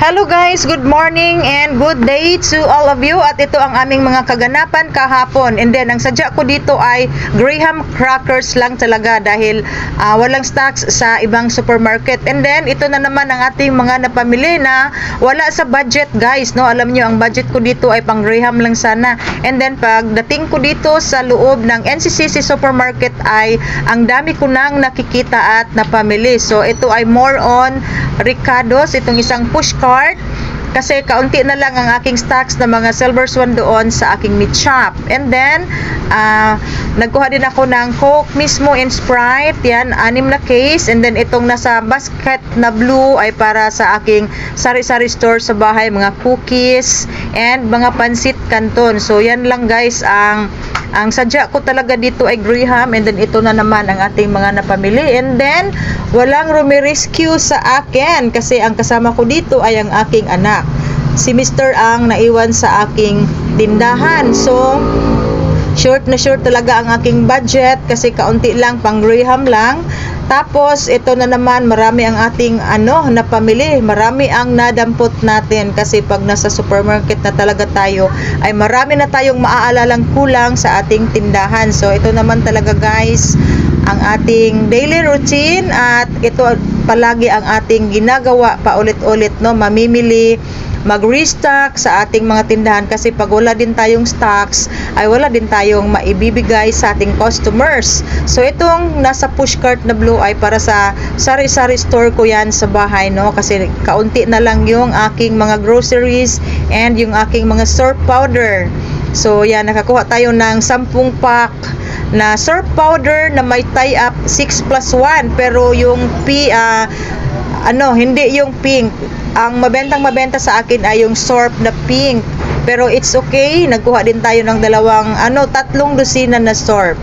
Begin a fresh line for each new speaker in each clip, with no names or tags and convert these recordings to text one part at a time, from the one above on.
Hello guys, good morning and good day to all of you. At ito ang aming mga kaganapan kahapon. And then ang sadya ko dito ay Graham crackers lang talaga dahil walang stocks sa ibang supermarket. And then ito na naman ang ating mga napamili na wala sa budget guys, no? Alam nyo, ang budget ko dito ay pang Graham lang sana. And then pagdating ko dito sa loob ng NCCC supermarket ay ang dami ko nang nakikita at napamili. So ito ay more on Ricardo's, itong isang push cart kasi kaunti na lang ang aking stocks na mga silver swan doon sa aking meat shop. And then nagkuha din ako ng Coke mismo and Sprite, yan, 6 na case. And then itong nasa basket na blue ay para sa aking sari-sari store sa bahay, mga cookies and mga pansit canton. So yan lang guys, ang sadya ko talaga dito ay Graham. And then ito na naman ang ating mga napamili. And then walang rescue sa akin kasi ang kasama ko dito ay ang aking anak. Si Mr. ang naiwan sa aking tindahan. So short na short talaga ang aking budget kasi kaunti lang, pang Graham lang. Tapos ito na naman, marami ang ating napamili, marami ang nadampot natin kasi pag nasa supermarket na talaga tayo ay marami na tayong maaalalang kulang sa ating tindahan. So ito naman talaga guys ang ating daily routine at ito palagi ang ating ginagawa paulit-ulit, no? Mamimili, mag-restock sa ating mga tindahan kasi pag wala din tayong stocks ay wala din tayong maibibigay sa ating customers. So itong nasa push cart na blue ay para sa sari-sari store ko yan sa bahay, no? Kasi kaunti na lang yung aking mga groceries and yung aking mga surf powder. So yan, nakakuha tayo ng 10 pack na surf powder na may tie-up 6+1 pero yung hindi yung pink. Ang mabenta sa akin ay yung surf na pink. Pero it's okay, nagkuha din tayo ng 3 dosina na surf.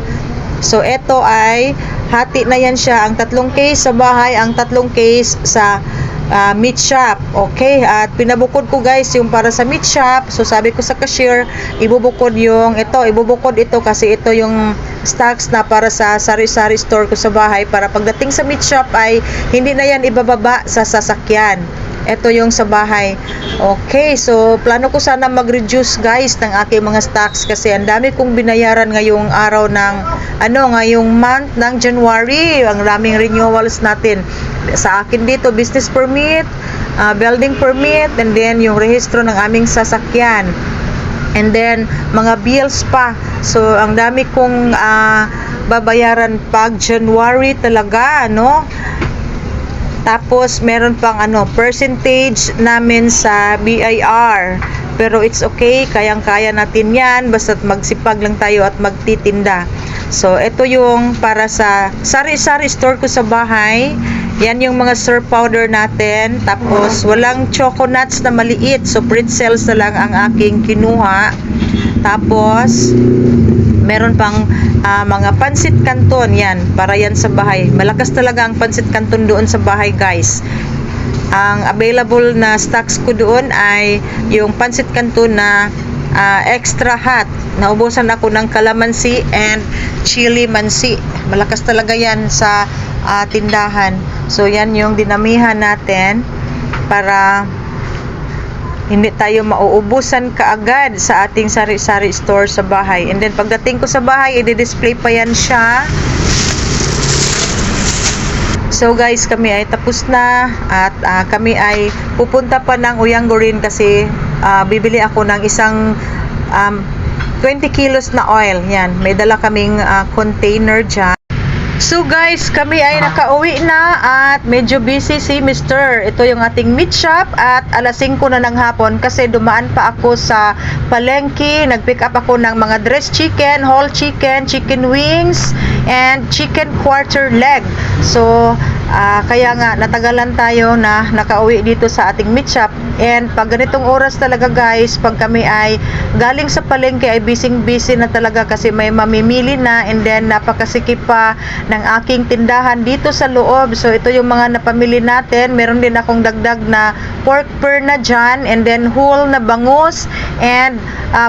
So ito ay hati na yan siya, ang 3 case sa bahay, ang 3 case sa meat shop. Okay, at pinabukod ko guys yung para sa meat shop. So sabi ko sa cashier, ibubukod ito kasi ito yung stocks na para sa sari-sari store ko sa bahay para pagdating sa meat shop ay hindi na yan ibababa sa sasakyan. Ito yung sa bahay. Okay, so plano ko sana mag-reduce guys ng aking mga stocks kasi ang dami kong binayaran ngayong araw ng ngayong month ng January. Ang daming renewals natin sa akin dito, business permit, building permit, and then yung rehistro ng aming sasakyan, and then mga bills pa. So ang dami kong babayaran pag January talaga, no? Tapos meron pang percentage namin sa BIR. Pero it's okay, kayang-kaya natin yan basta't magsipag lang tayo at magtitinda. So ito yung para sa sari-sari store ko sa bahay. Yan yung mga surf powder natin. Tapos walang choco nuts na maliit, so pretzels na lang ang aking kinuha. Tapos meron pang mga pansit canton, yan, para yan sa bahay. Malakas talaga ang pansit canton doon sa bahay guys. Ang available na stocks ko doon ay yung pansit canton na extra hot. Naubusan ako ng calamansi and chili mansi. Malakas talaga yan sa tindahan. So yan yung dinamihan natin para hindi tayo mauubusan kaagad sa ating sari-sari store sa bahay. And then pagdating ko sa bahay, i-display pa yan siya. So guys, kami ay tapos na at kami ay pupunta pa ng Uyanggorin kasi bibili ako ng isang 20 kilos na oil. Yan, may dala kaming container dyan. So guys, kami ay nakauwi na at medyo busy si Mr. Ito yung ating meat shop at alas 5 na ng hapon kasi dumaan pa ako sa palengke. Nag-pick up ako ng mga dressed chicken, whole chicken, chicken wings, and chicken quarter leg. So kaya nga natagalan tayo na nakauwi dito sa ating meat shop. And pag ganitong oras talaga guys, pag kami ay galing sa palengke ay busy na talaga kasi may mamimili na, and then napakasikip pa ng aking tindahan dito sa loob. So ito yung mga napamili natin. Meron din akong dagdag na pork per na dyan, and then whole na bangus and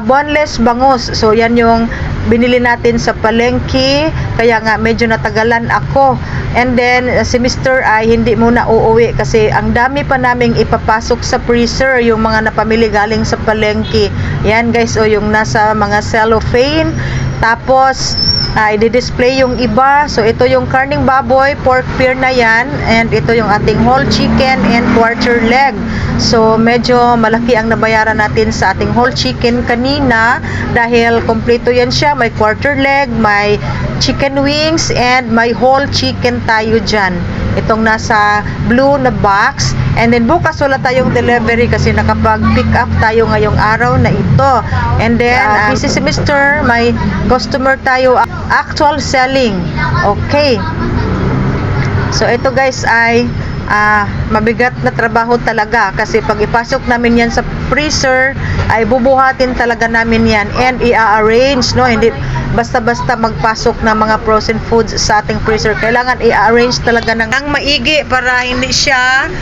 boneless bangus. So yan yung binili natin sa palengke, kaya nga medyo natagalan ako. And then si Mr. ay hindi muna uuwi kasi ang dami pa naming ipapasok sa freezer, yung mga napamili galing sa palengke. Yan guys, o yung nasa mga cellophane. Tapos i-display yung iba. So ito yung karning baboy, pork pear na yan, and ito yung ating whole chicken and quarter leg. So medyo malaki ang nabayaran natin sa ating whole chicken kanina dahil kompleto yan siya. May quarter leg, may chicken wings, and may whole chicken tayo dyan. Itong nasa blue na box. And then bukas wala tayong delivery kasi nakapag-pick up tayo ngayong araw na ito. And then busy si Mr. May customer tayo, actual selling. Okay. So ito guys ay mabigat na trabaho talaga kasi pag ipasok namin yan sa freezer ay bubuhatin talaga namin yan and i-arrange, no? Hindi basta-basta magpasok ng mga frozen foods sa ating freezer. Kailangan i-arrange talaga ng maigi para hindi siya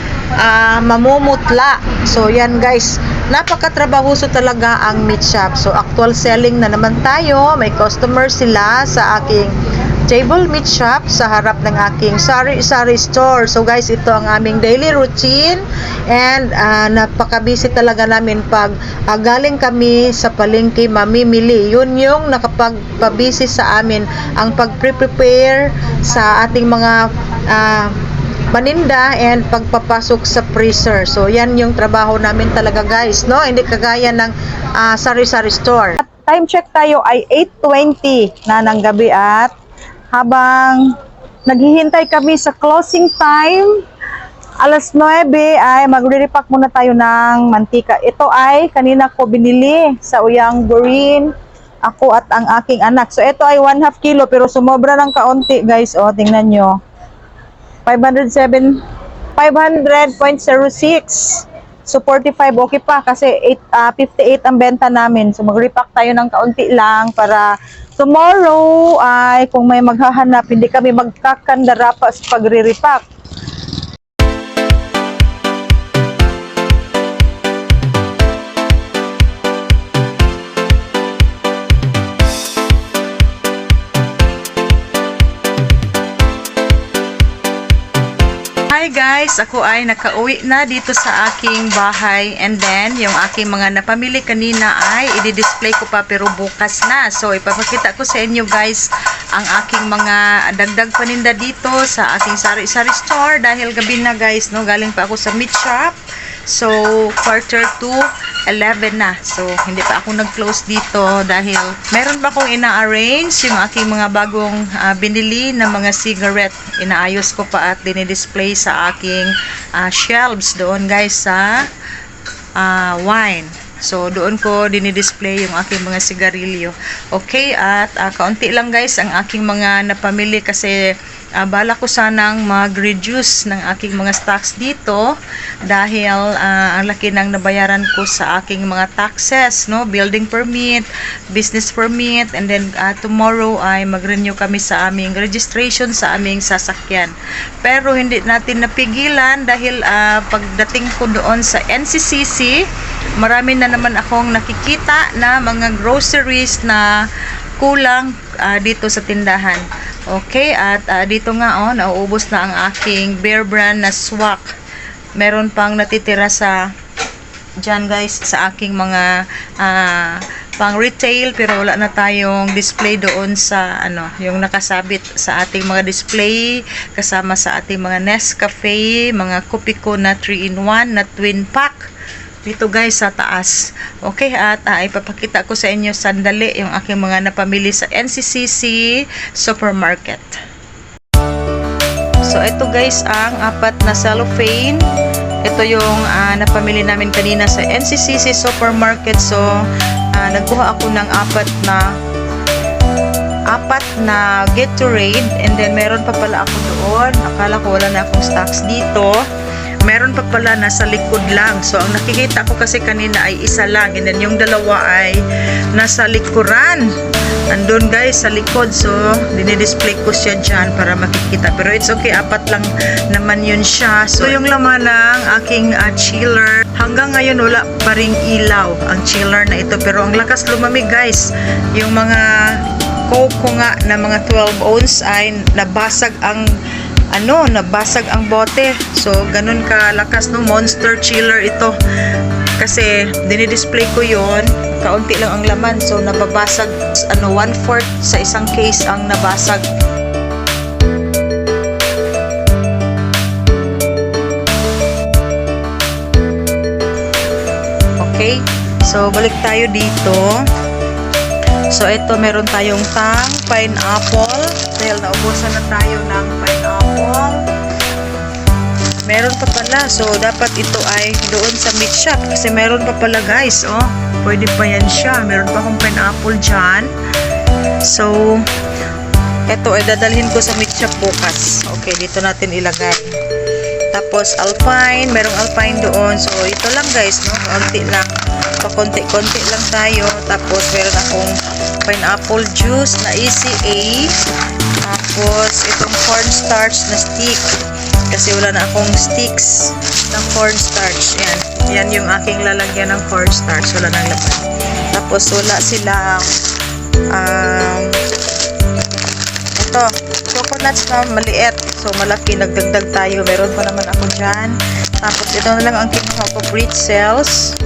mamumutla. So yan guys, napakatrabahoso talaga ang meat shop. So actual selling na naman tayo. May customer sila sa aking table meat shop sa harap ng aking sari-sari store. So guys, ito ang aming daily routine and napaka-busy talaga namin pag galing kami sa palengke mamimili. Yun yung nakapag-busy sa amin, ang pag-prepare sa ating mga paninda and pagpapasok sa freezer. So yan yung trabaho namin talaga guys, no? Hindi kagaya ng sari-sari store. Time check tayo ay 8:20 na ng gabi at habang naghihintay kami sa closing time, alas 9 ay magre-repack muna tayo ng mantika. Ito ay kanina ko binili sa Uyang Green, ako at ang aking anak. So ito ay 1/2 kilo pero sumobra ng kaunti guys. O, tingnan nyo. 500.06. So 45 okay pa kasi 58 ang benta namin. So mag-repack tayo ng kaunti lang para tomorrow ay kung may maghahanap, hindi kami magkakandara pa sa pagre-repack. Hi guys, ako ay nakauwi na dito sa aking bahay and then yung aking mga napamili kanina ay i-display ko pa pero bukas na. So ipapakita ko sa inyo guys ang aking mga dagdag paninda dito sa aking sari-sari store dahil gabi na guys, no? Galing pa ako sa meat shop. So 11:45 na. So hindi pa ako nag-close dito dahil meron pa akong ina-arrange yung aking mga bagong binili na mga cigarette. Inaayos ko pa at dinidisplay sa aking shelves doon guys sa wine. So doon ko dinidisplay yung aking mga sigarilyo. Okay, at kaunti lang guys ang aking mga napamili kasi bala ko sanang mag-reduce ng aking mga stocks dito dahil ang laki ng nabayaran ko sa aking mga taxes, no? Building permit, business permit, and then tomorrow ay mag-renew kami sa aming registration sa aming sasakyan. Pero hindi natin napigilan dahil pagdating ko doon sa NCCC, marami na naman akong nakikita na mga groceries na kulang dito sa tindahan. Okay, at dito nga nauubos na ang aking Bear Brand na swak. Meron pang natitira sa dyan guys sa aking mga pang retail pero wala na tayong display doon sa yung nakasabit sa ating mga display kasama sa ating mga Nescafe, mga Kopiko na 3-in-1 na twin pack. Dito guys sa taas. Okay, at ipapakita ko sa inyo sandali yung aking mga napamili sa NCCC supermarket. So ito guys ang 4 na cellophane. Ito yung napamili namin kanina sa NCCC supermarket. So nagkuha ako ng 4 na Gatorade and then meron pa pala ako doon. Akala ko wala na akong stocks dito. Meron pa pala nasa likod lang. So ang nakikita ko kasi kanina ay isa lang and then yung dalawa ay nasa likuran. Andun guys sa likod. So dinidisplay ko siya dyan para makikita. Pero it's okay, 4 lang naman yun siya. So yung laman ng aking chiller, hanggang ngayon wala pa ring ilaw ang chiller na ito. Pero ang lakas lumamig guys. Yung mga Coke ko nga na mga 12 ounce ay nabasag ang nabasag ang bote. So, ganun kalakas, no? Monster chiller ito. Kasi, dinidisplay ko yon, kaunti lang ang laman. So, nababasag, 1/4 sa isang case ang nabasag. Okay? So, balik tayo dito. So, ito, meron tayong tang pineapple. Dahil naubusan na tayo ng pineapple. Meron pa pala. So, dapat ito ay doon sa meat shop. Kasi meron pa pala, guys. Oh, pwede pa yan siya. Meron pa akong pineapple dyan. So, ito ay dadalhin ko sa meat shop bukas. Okay, dito natin ilagay. Tapos, alpine. Merong alpine doon. So, ito lang, guys, no? Konti lang. Pakonti-konti lang tayo. Tapos, meron akong pineapple juice na ECA. Tapos, itong cornstarch na stick. Kasi wala na akong sticks ng cornstarch. Yan. Yan yung aking lalagyan ng cornstarch. Wala nang laman. Tapos, wala silang ito, coconuts na maliit. So, malaki. Nagdagdag tayo. Meron pa naman ako dyan. Tapos, ito na lang ang kinuha ko. Pretzels.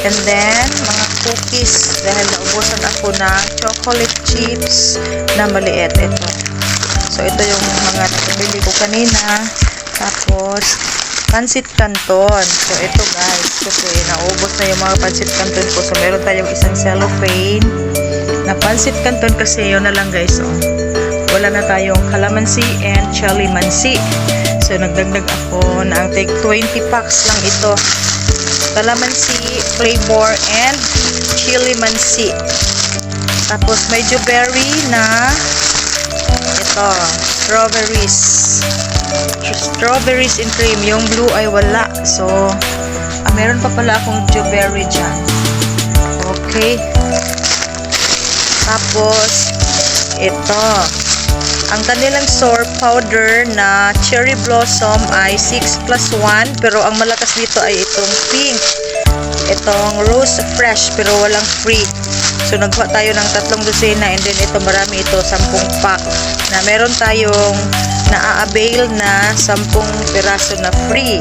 And then, mga cookies. Dahil naubusan ako ng chocolate chips na maliit. Ito. So, ito yung mga nakabili ko kanina. Tapos, pancit canton. So, ito guys. Kasi naubos na yung mga pancit canton ko. So, meron tayong isang cellophane na pancit canton kasi yun na lang guys. Oh. Wala na tayong calamansi and chalimansi. So, nagdagdag ako na ang take 20 packs lang ito. Calamansi, flavor, and chilimansi. Tapos, medyo berry na ito, strawberries. Strawberries and cream. Yung blue ay wala. So, meron pa pala akong strawberry dyan. Okay. Tapos, ito. Ang kanilang sour powder na cherry blossom ay 6+1. Pero ang malakas dito ay itong pink. Itong rose fresh pero walang free. So, nagkuha tayo ng 3 dosena and then ito marami ito, 10 pack. Na meron tayong na-avail na 10 piraso na free.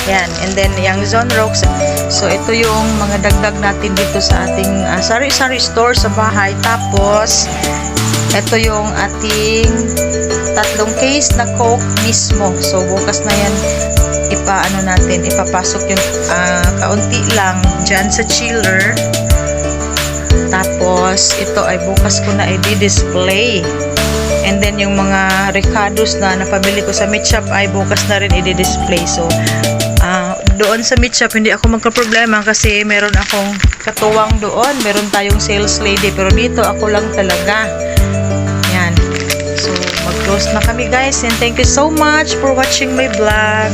Yan. And then, yung Zone Rocks. So, ito yung mga dagdag natin dito sa ating sari-sari store sa bahay. Tapos, ito yung ating 3 case na Coke mismo. So, bukas na yan ipapasok yung kaunti lang dyan sa chiller. Tapos, ito ay bukas ko na i-display. And then, yung mga ricados na napabili ko sa meat shop ay bukas na rin i-display. So, doon sa meat shop, hindi ako magka-problema kasi meron akong katuwang doon. Meron tayong sales lady. Pero dito, ako lang talaga. Yan. So, mag-close na kami guys. And thank you so much for watching my vlog.